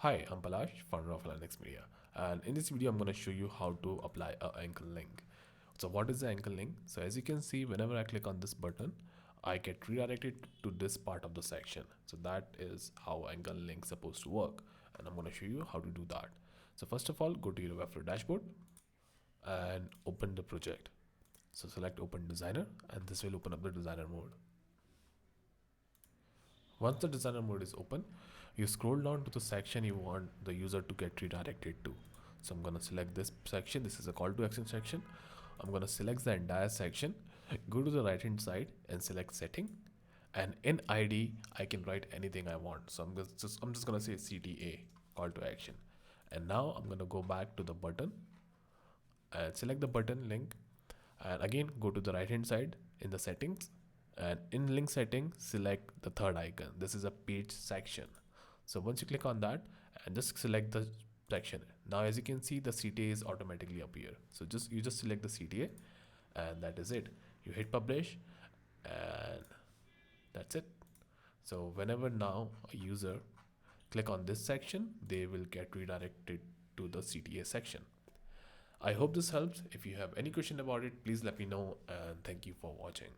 Hi, I'm Palash, founder of Linux Media, and in this video I'm going to show you how to apply an anchor link. So what is the anchor link? So as you can see, whenever I click on this button, I get redirected to this part of the section. So that is how anchor link is supposed to work, and I'm going to show you how to do that. So first of all, go to your Webflow dashboard and open the project. So select Open Designer, and this will open up the designer mode. Once the designer mode is open, you scroll down to the section you want the user to get redirected to. So I'm going to select this section. This is a call to action section. I'm going to select the entire section, go to the right hand side and select setting. And in ID, I can write anything I want. So I'm just going to say CTA, call to action. And now I'm going to go back to the button and select the button link, and again go to the right hand side in the settings, and in link setting select the third icon. This is a page section. So once you click on that and just select the section, now as you can see the CTA is automatically appear. So you just select the CTA, and that is it. You hit publish, and that's it. So whenever now a user click on this section, they will get redirected to the CTA section. I hope this helps. If you have any question about it, please let me know, and thank you for watching.